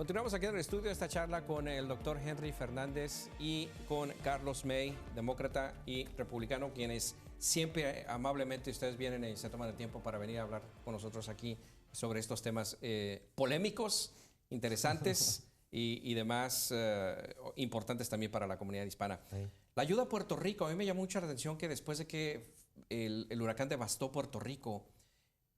Continuamos aquí en el estudio esta charla con el doctor Henry Fernández y con Carlos May, demócrata y republicano, quienes siempre amablemente ustedes vienen y se toman el tiempo para venir a hablar con nosotros aquí sobre estos temas polémicos, interesantes y demás importantes también para la comunidad hispana. Sí. La ayuda a Puerto Rico, a mí me llamó mucho la atención que después de que el huracán devastó Puerto Rico,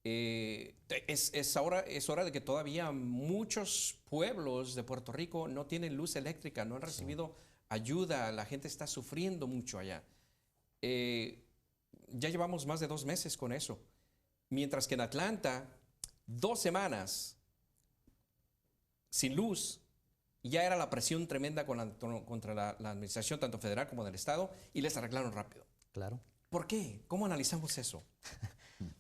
es hora de que todavía muchos pueblos de Puerto Rico no tienen luz eléctrica, no han recibido ayuda, la gente está sufriendo mucho allá. Ya llevamos más de 2 meses con eso. Mientras que en Atlanta, 2 semanas sin luz, ya era la presión tremenda contra la administración, tanto federal como del estado, y les arreglaron rápido. Claro. ¿Por qué? ¿Cómo analizamos eso?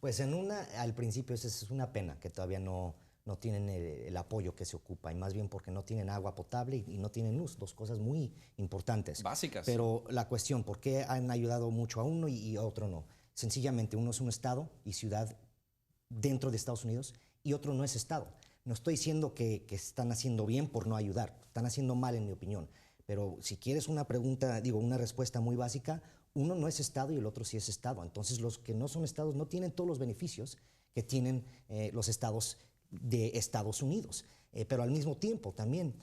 Pues al principio es una pena que todavía no tienen el apoyo que se ocupa, y más bien porque no tienen agua potable y no tienen luz, 2 cosas muy importantes. Básicas. Pero la cuestión, ¿por qué han ayudado mucho a uno y a otro no? Sencillamente, uno es un estado y ciudad dentro de Estados Unidos y otro no es estado. No estoy diciendo que están haciendo bien por no ayudar, están haciendo mal en mi opinión. Pero si quieres una respuesta muy básica, uno no es estado y el otro sí es estado. Entonces los que no son estados no tienen todos los beneficios que tienen los estados de Estados Unidos. Pero al mismo tiempo también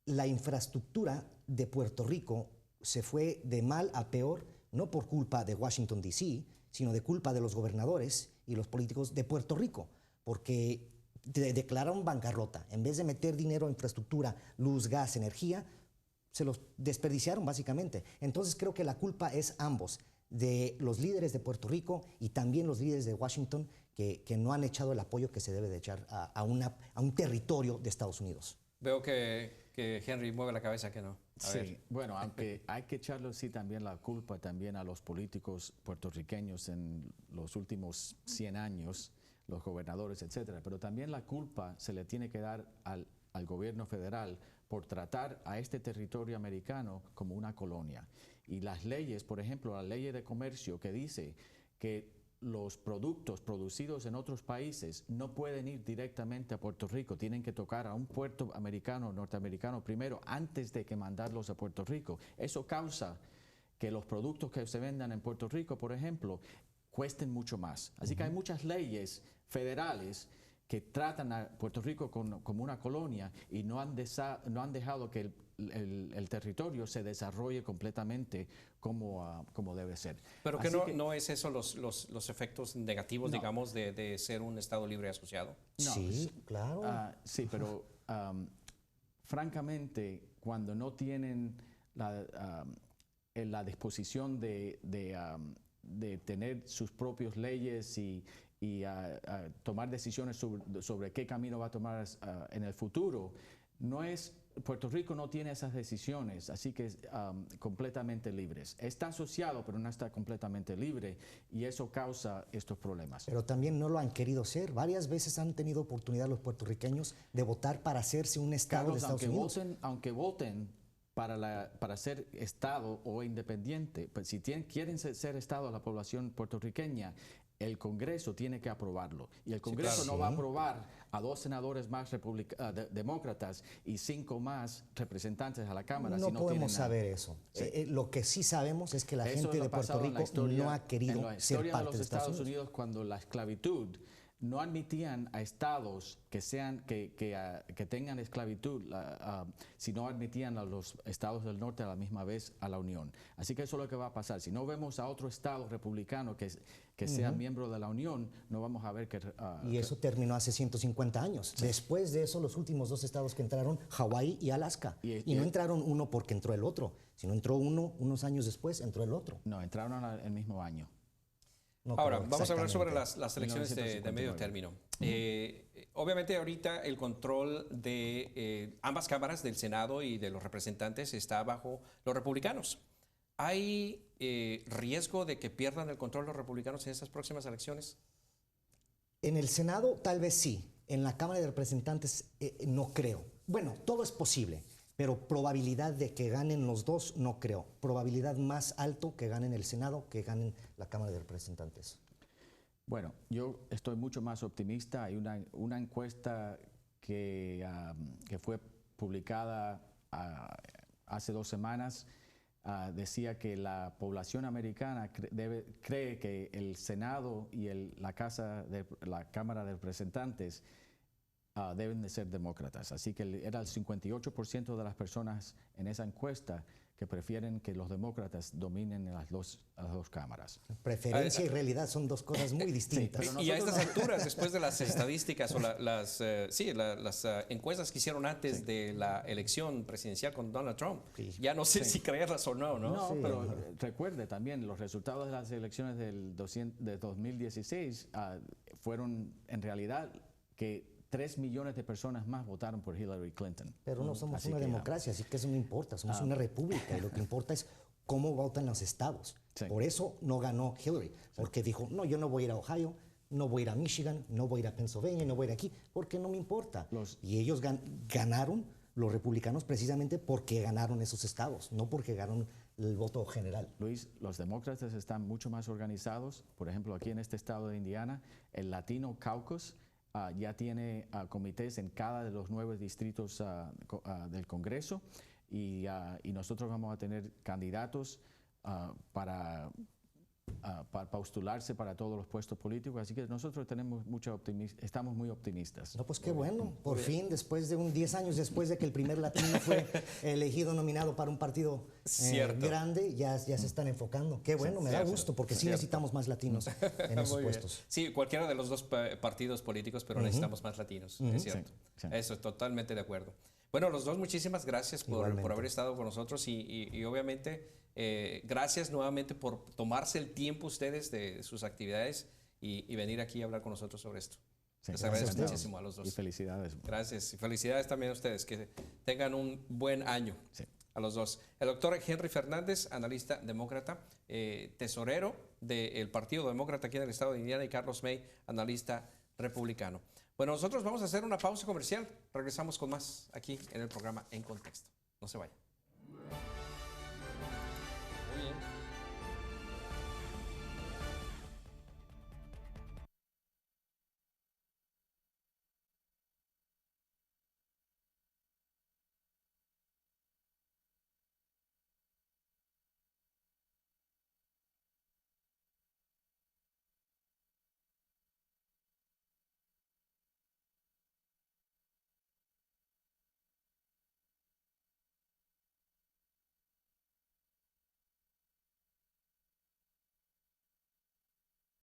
la infraestructura de Puerto Rico se fue de mal a peor, no por culpa de Washington, D.C., sino de culpa de los gobernadores y los políticos de Puerto Rico, porque declararon bancarrota. En vez de meter dinero en infraestructura, luz, gas, energía, se los desperdiciaron básicamente. Entonces creo que la culpa es ambos, de los líderes de Puerto Rico y también los líderes de Washington, que no han echado el apoyo que se debe de echar a un territorio de Estados Unidos. Veo que Henry mueve la cabeza que no. Sí, bueno, aunque hay que echarle también la culpa también a los políticos puertorriqueños en los últimos 100 años, los gobernadores, etcétera, pero también la culpa se le tiene que dar al gobierno federal por tratar a este territorio americano como una colonia. Y las leyes, por ejemplo, la ley de comercio que dice que los productos producidos en otros países no pueden ir directamente a Puerto Rico, tienen que tocar a un puerto americano, norteamericano primero, antes de que mandarlos a Puerto Rico. Eso causa que los productos que se vendan en Puerto Rico, por ejemplo, cuesten mucho más. Así que hay muchas leyes federales que tratan a Puerto Rico como una colonia y no han dejado que el territorio se desarrolle completamente como debe ser. Pero no es eso los efectos negativos, digamos, de ser un Estado libre asociado. No, sí, claro. Sí, pero francamente, cuando no tienen la disposición de tener sus propias leyes y tomar decisiones sobre qué camino va a tomar en el futuro, Puerto Rico no tiene esas decisiones, así que completamente libres. Está asociado, pero no está completamente libre, y eso causa estos problemas. Pero también no lo han querido ser. Varias veces han tenido oportunidad los puertorriqueños de votar para hacerse un estado de Estados Unidos. Aunque voten para ser estado o independiente, pues si quieren ser estado la población puertorriqueña, el Congreso tiene que aprobarlo. Y el Congreso no va a aprobar a 2 senadores más demócratas y 5 más representantes a la Cámara. No podemos saber eso. Sí. Lo que sí sabemos es que la gente de Puerto Rico no ha querido ser parte de Estados Unidos. Cuando la esclavitud no admitían a estados que tengan esclavitud, si no admitían a los estados del norte a la misma vez a la Unión. Así que eso es lo que va a pasar. Si no vemos a otro estado republicano que sea miembro de la Unión, no vamos a ver que... y eso terminó hace 150 años. Sí. Después de eso, los últimos 2 estados que entraron, Hawái y Alaska. Y no entraron uno porque entró el otro, sino entró uno, unos años después entró el otro. No, entraron el mismo año. No, ahora, vamos a hablar sobre las elecciones de medio término. Obviamente ahorita el control de ambas cámaras, del Senado y de los representantes, está bajo los republicanos. ¿Hay riesgo de que pierdan el control los republicanos en estas próximas elecciones? En el Senado tal vez sí, en la Cámara de Representantes no creo. Bueno, todo es posible, pero probabilidad de que ganen los dos no creo. Probabilidad más alto que ganen el Senado que ganen la Cámara de Representantes. Bueno, yo estoy mucho más optimista. Hay una encuesta que fue publicada hace 2 semanas, decía que la población americana cree que el Senado y la Cámara de Representantes deben de ser demócratas. Así que era el 58% de las personas en esa encuesta que prefieren que los demócraas dominen las dos cámaras. Preferencia y realidad son dos cosas muy distintas. Sí, y a estas alturas, después de las estadísticas o las encuestas que hicieron antes de la elección presidencial con Donald Trump, ya no sé si creerlas o no, ¿no? No, pero recuerde también, los resultados de las elecciones de 2016 fueron en realidad que 3 millones de personas más votaron por Hillary Clinton. Pero no somos una democracia, así que eso no importa. Somos una república y lo que importa es cómo votan los estados. Sí. Por eso no ganó Hillary, porque dijo, no, yo no voy a ir a Ohio, no voy a ir a Michigan, no voy a ir a Pennsylvania, no voy a ir aquí, porque no me importa. Y ellos ganaron, los republicanos, precisamente porque ganaron esos estados, no porque ganaron el voto general. Luis, los demócratas están mucho más organizados. Por ejemplo, aquí en este estado de Indiana, el Latino Caucus ya tiene comités en cada de los 9 distritos del Congreso y nosotros vamos a tener candidatos para postularse para todos los puestos políticos, así que nosotros tenemos estamos muy optimistas. No, pues qué bueno, por fin, después de 10 años después de que el primer latino fue elegido, nominado para un partido grande, ya se están enfocando. Qué bueno, me da gusto, porque sí necesitamos más latinos en esos puestos. Sí, cualquiera de los dos partidos políticos, pero necesitamos más latinos, es cierto. Sí. Eso, totalmente de acuerdo. Bueno, los dos, muchísimas gracias por haber estado con nosotros y obviamente gracias nuevamente por tomarse el tiempo ustedes de sus actividades y venir aquí a hablar con nosotros sobre esto. Sí, les agradezco muchísimo a los dos. Y felicidades. Gracias. Y felicidades también a ustedes. Que tengan un buen año a los dos. El doctor Henry Fernández, analista demócrata, tesorero del Partido Demócrata aquí en el estado de Indiana, y Carlos May, analista republicano. Bueno, nosotros vamos a hacer una pausa comercial. Regresamos con más aquí en el programa En Contexto. No se vayan.